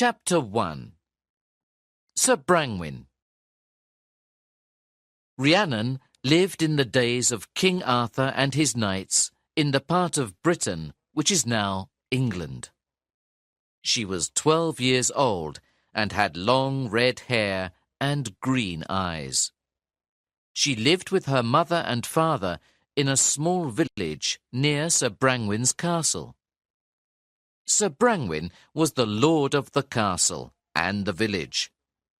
Chapter 1 Sir Brangwyn. Rhiannon lived in the days of King Arthur and his knights in the part of Britain which is now England. She was 12 years old and had long red hair and green eyes. She lived with her mother and father in a small village near Sir Brangwyn's castle. Sir Brangwyn was the lord of the castle and the village,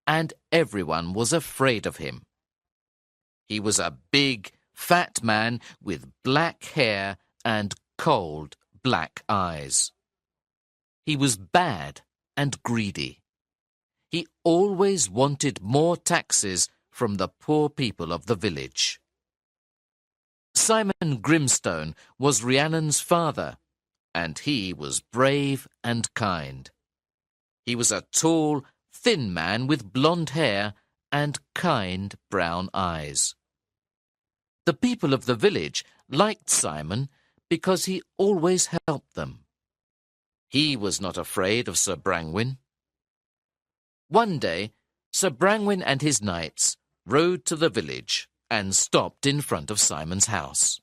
and everyone was afraid of him. He was a big, fat man with black hair and cold, black eyes. He was bad and greedy. He always wanted more taxes from the poor people of the village. Simon Grimstone was Rhiannon's father, and he was brave and kind. He was a tall, thin man with blonde hair and kind brown eyes. The people of the village liked Simon because he always helped them. He was not afraid of Sir Brangwyn. One day, Sir Brangwyn and his knights rode to the village and stopped in front of Simon's house.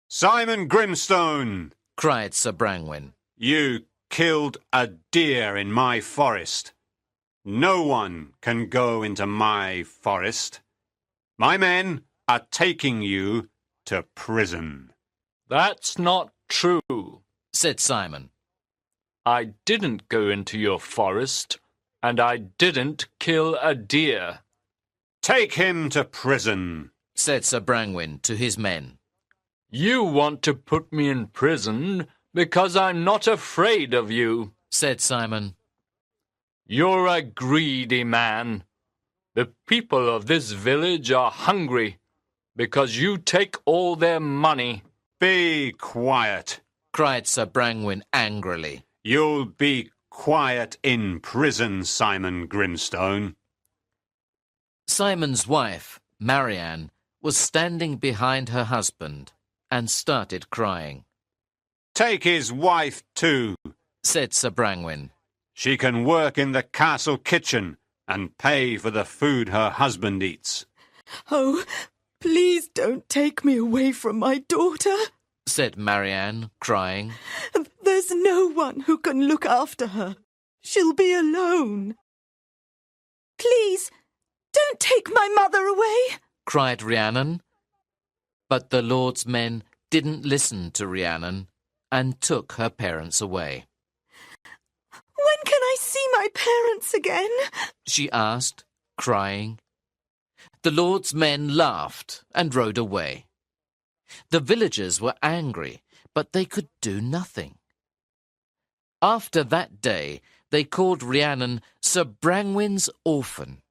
"Simon Grimstone!" cried Sir Brangwyn. "You killed a deer in my forest. No one can go into my forest. My men are taking you to prison." "That's not true," said Simon. "I didn't go into your forest, and I didn't kill a deer." "Take him to prison," said Sir Brangwyn to his men. "You want to put me in prison because I'm not afraid of you," said Simon. "You're a greedy man. The people of this village are hungry because you take all their money." "Be quiet," cried Sir Brangwyn angrily. "You'll be quiet in prison, Simon Grimstone." Simon's wife, Marianne, was standing behind her husband and started crying. "Take his wife too," said Sir Brangwyn. "She can work in the castle kitchen and pay for the food her husband eats." "Oh, please don't take me away from my daughter," said Marianne, crying. "There's no one who can look after her. She'll be alone." "Please, don't take my mother away," cried Rhiannon. But the Lord's men didn't listen to Rhiannon and took her parents away. "When can I see my parents again?" she asked, crying. The Lord's men laughed and rode away. The villagers were angry, but they could do nothing. After that day, they called Rhiannon Sir Brangwyn's orphan.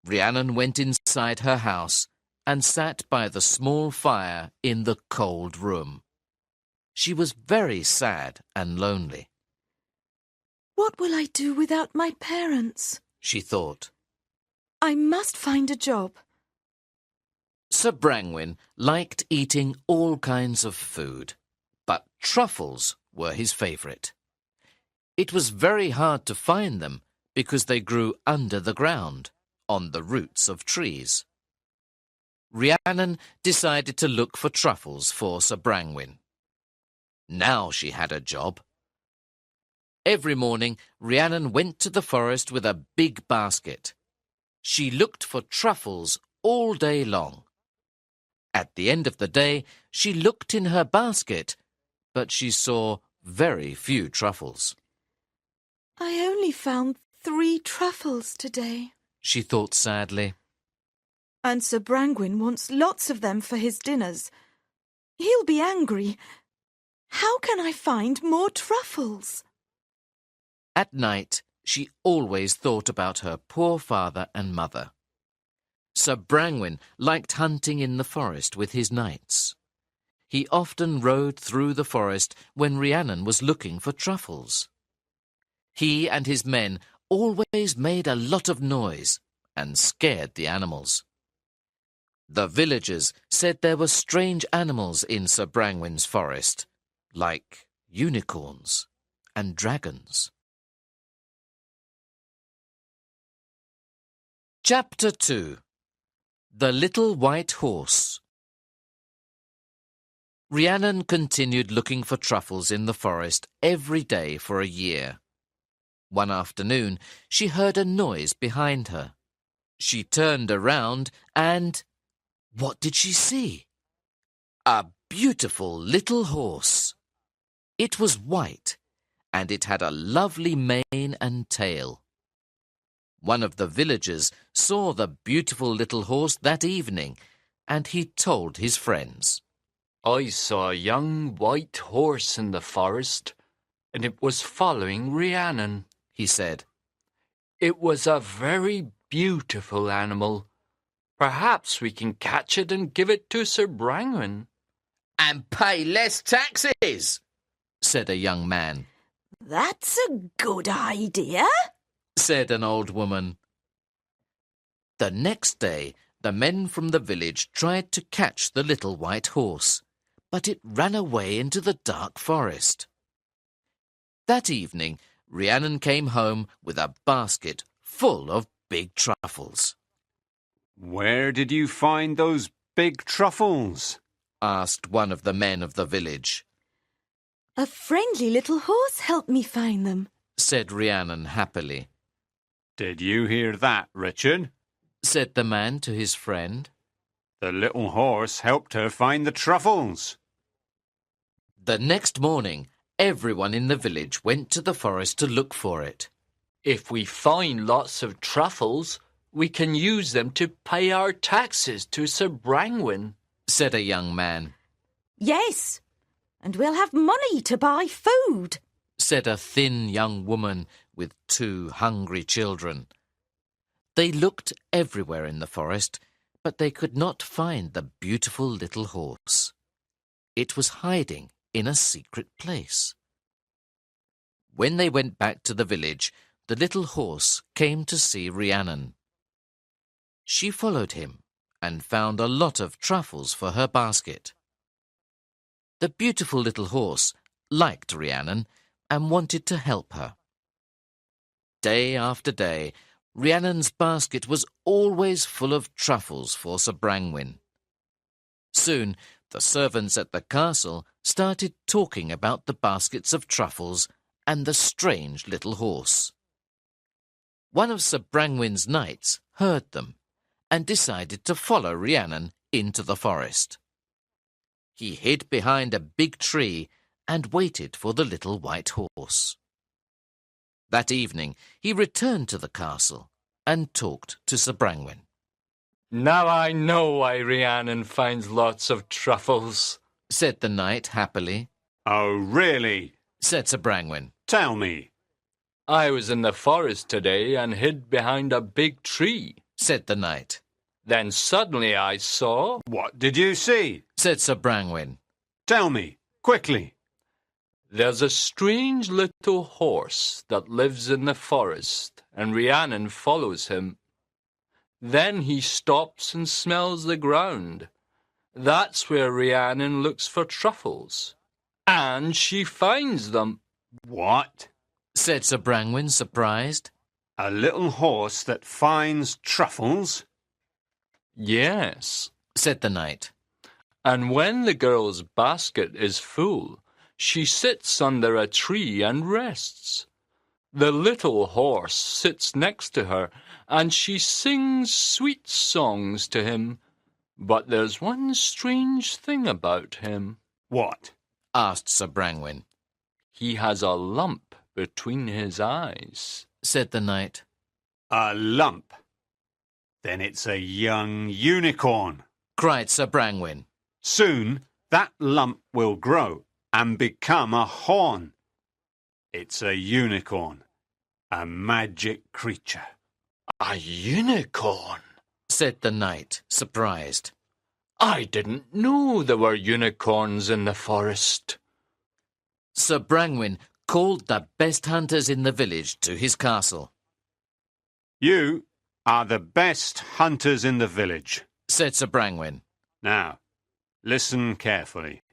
Rhiannon went inside her house and sat by the small fire in the cold room. She was very sad and lonely. "What will I do without my parents?" she thought. "I must find a job." Sir Brangwyn liked eating all kinds of food, but truffles were his favourite. It was very hard to find them because they grew under the ground, on the roots of trees. Rhiannon decided to look for truffles for Sir Brangwyn. Now she had a job. Every morning, Rhiannon went to the forest with a big basket. She looked for truffles all day long. At the end of the day, she looked in her basket, but she saw very few truffles. "I only found 3 truffles today," she thought sadly. "And Sir Brangwyn wants lots of them for his dinners. He'll be angry. How can I find more truffles?" At night, she always thought about her poor father and mother. Sir Brangwyn liked hunting in the forest with his knights. He often rode through the forest when Rhiannon was looking for truffles. He and his men always made a lot of noise and scared the animals. The villagers said there were strange animals in Sir Brangwyn's forest, like unicorns and dragons. Chapter 2. The Little White Horse. Rhiannon continued looking for truffles in the forest every day for a year. One afternoon, she heard a noise behind her. She turned around and... what did she see? A beautiful little horse. It was white, and it had a lovely mane and tail. One of the villagers saw the beautiful little horse that evening, and he told his friends. I saw a young white horse in the forest, and it was following Rhiannon, he said. It was a very beautiful animal. Perhaps we can catch it and give it to Sir Brangwen. And pay less taxes, said a young man. That's a good idea, said an old woman. The next day, the men from the village tried to catch the little white horse, but it ran away into the dark forest. That evening, Rhiannon came home with a basket full of big truffles. Where did you find those big truffles? Asked one of the men of the village. A friendly little horse helped me find them, said Rhiannon happily. Did you hear that, Richard? Said the man to his friend. The little horse helped her find the truffles. The next morning, everyone in the village went to the forest to look for it. If we find lots of truffles, we can use them to pay our taxes to Sir Brangwen, said a young man. Yes, and we'll have money to buy food, said a thin young woman with 2 hungry children. They looked everywhere in the forest, but they could not find the beautiful little horse. It was hiding in a secret place. When they went back to the village, the little horse came to see Rhiannon. She followed him and found a lot of truffles for her basket. The beautiful little horse liked Rhiannon and wanted to help her. Day after day, Rhiannon's basket was always full of truffles for Sir Brangwen. Soon, the servants at the castle started talking about the baskets of truffles and the strange little horse. One of Sir Brangwen's knights heard them and decided to follow Rhiannon into the forest. He hid behind a big tree and waited for the little white horse. That evening, he returned to the castle and talked to Sir Brangwen. Now I know why Rhiannon finds lots of truffles, said the knight happily. Oh, really? Said Sir Brangwen. Tell me. I was in the forest today and hid behind a big tree, said the knight. Then suddenly I saw... What did you see? Said Sir Brangwen. Tell me, quickly. There's a strange little horse that lives in the forest, and Rhiannon follows him. Then he stops and smells the ground. That's where Rhiannon looks for truffles. And she finds them. What? Said Sir Brangwen, surprised. A little horse that finds truffles? Yes, said the knight. And when the girl's basket is full, she sits under a tree and rests. The little horse sits next to her, and she sings sweet songs to him. But there's one strange thing about him. What? Asked Sir Brangwen. He has a lump between his eyes, said the knight. A lump? Then it's a young unicorn, cried Sir Brangwen. Soon that lump will grow and become a horn. It's a unicorn, a magic creature. A unicorn? Said the knight, surprised. I didn't know there were unicorns in the forest. Sir Brangwen called the best hunters in the village to his castle. You are the best hunters in the village, said Sir Brangwen. Now, listen carefully.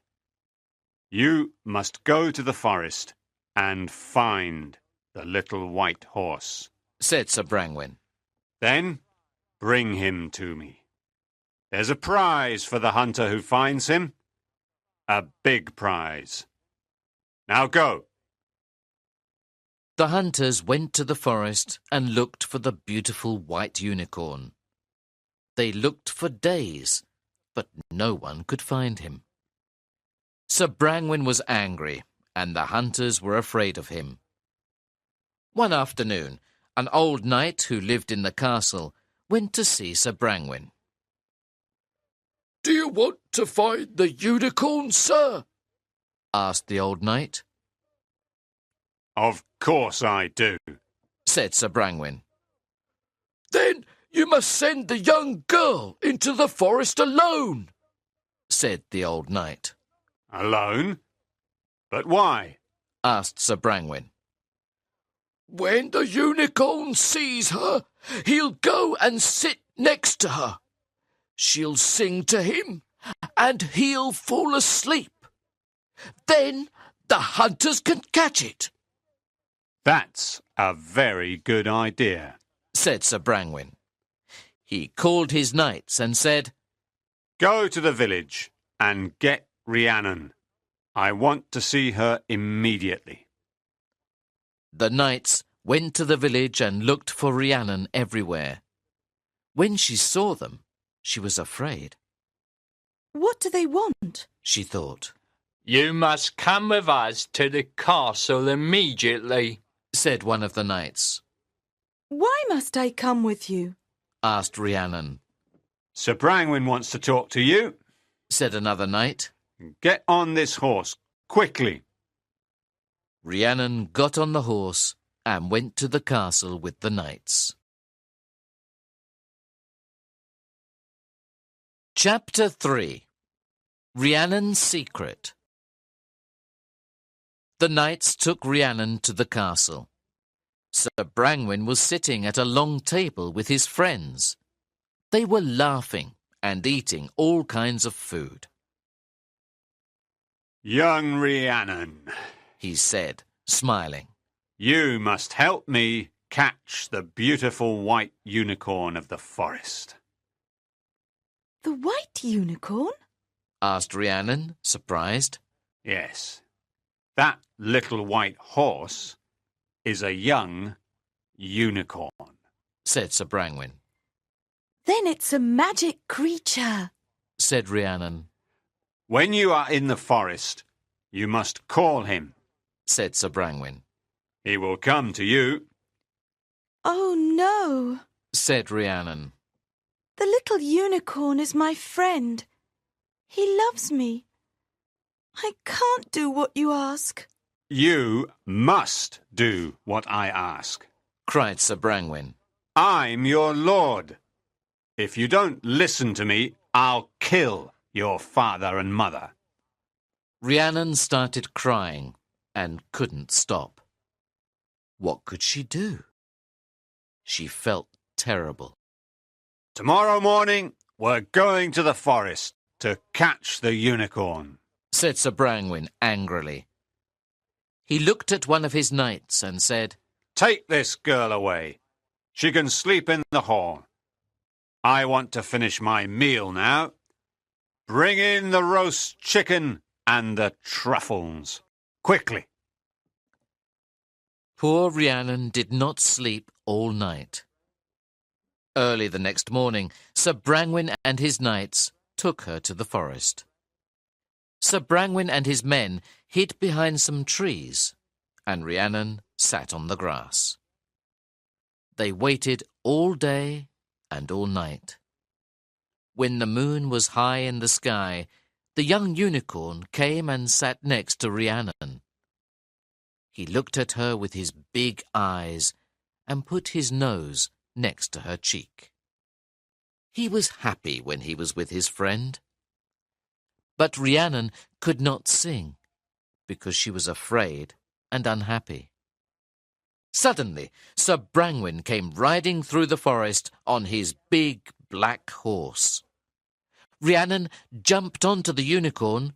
You must go to the forest and find the little white horse, said Sir Brangwen. Then Bring him to me. There's a prize for the hunter who finds him. A big prize. Now go." The hunters went to the forest and looked for the beautiful white unicorn. They looked for days, but no one could find him. Sir Brangwen was angry, and the hunters were afraid of him. One afternoon, an old knight who lived in the castle went to see Sir Brangwen. "Do you want to find the unicorn, sir?" asked the old knight. "Of course I do," said Sir Brangwen. "Then you must send the young girl into the forest alone," said the old knight. "Alone? But why?" asked Sir Brangwen. "When the unicorn sees her, he'll go and sit next to her. She'll sing to him, and he'll fall asleep. Then the hunters can catch it," "That's a very good idea," said Sir Brangwen. He called his knights and said, "Go to the village and get Rhiannon. I want to see her immediately." The knights went to the village and looked for Rhiannon everywhere. When she saw them, she was afraid. What do they want? She thought. "You must come with us to the castle immediately," said one of the knights. Why must I come with you? Asked Rhiannon. "Sir Brangwen wants to talk to you," said another knight. "Get on this horse, quickly." Rhiannon got on the horse and went to the castle with the knights. Chapter 3. Rhiannon's Secret. The knights took Rhiannon to the castle. Sir Brangwen was sitting at a long table with his friends. They were laughing and eating all kinds of food. "Young Rhiannon," he said, smiling. "you must help me catch the beautiful white unicorn of the forest." The white unicorn? Asked Rhiannon, surprised. "Yes, that little white horse is a young unicorn," said Sir Brangwen. Then it's a magic creature, said Rhiannon. "When you are in the forest, you must call him," said Sir Brangwen. "He will come to you." Oh no, said Rhiannon. The little unicorn is my friend. He loves me. I can't do what you ask. "You must do what I ask," cried Sir Brangwen. "I'm your lord. If you don't listen to me, I'll kill your father and mother." Rhiannon started crying and couldn't stop. What could she do? She felt terrible. "Tomorrow morning, we're going to the forest to catch the unicorn," said Sir Brangwen angrily. He looked at one of his knights and said, "Take this girl away. She can sleep in the hall. I want to finish my meal now. Bring in the roast chicken and the truffles. Quickly." Poor Rhiannon did not sleep all night. Early the next morning, Sir Brangwen and his knights took her to the forest. Sir Brangwen and his men hid behind some trees, and Rhiannon sat on the grass. They waited all day and all night. When the moon was high in the sky, the young unicorn came and sat next to Rhiannon. He looked at her with his big eyes and put his nose next to her cheek. He was happy when he was with his friend. But Rhiannon could not sing because she was afraid and unhappy. Suddenly, Sir Brangwen came riding through the forest on his big black horse. Rhiannon jumped onto the unicorn,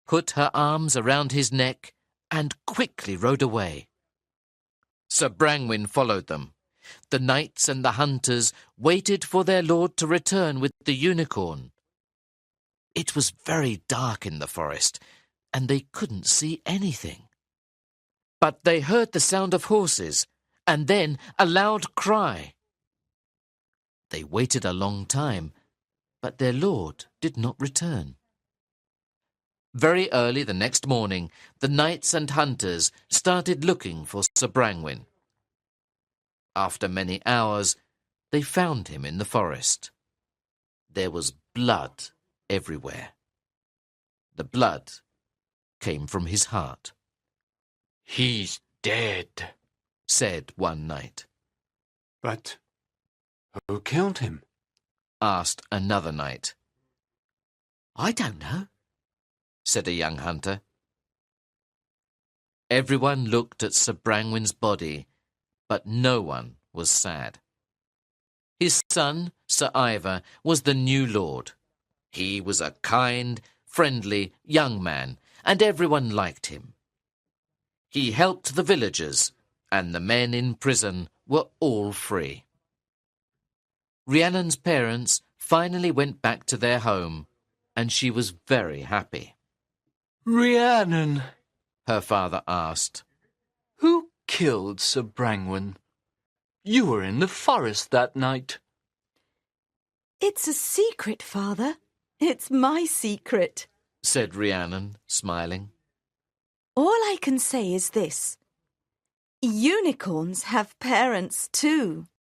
put her arms around his neck, and quickly rode away. Sir Brangwen followed them. The knights and the hunters waited for their lord to return with the unicorn. It was very dark in the forest, and they couldn't see anything. But they heard the sound of horses, and then a loud cry. They waited a long time, but their lord did not return. Very early the next morning, the knights and hunters started looking for Sir Brangwyn. After many hours, they found him in the forest. There was blood everywhere. The blood came from his heart. "He's dead," said one knight. But who killed him? Asked another knight. I don't know, said a young hunter. Everyone looked at Sir Brangwyn's body, but no one was sad. His son, Sir Ivor, was the new lord. He was a kind, friendly young man, and everyone liked him. He helped the villagers, and the men in prison were all free. Rhiannon's parents finally went back to their home, and she was very happy. "Rhiannon," Her father asked. "who killed Sir Brangwyn? You were in the forest that night." It's a secret, Father. It's my secret. Said Rhiannon, smiling. All I can say is this. Unicorns have parents too.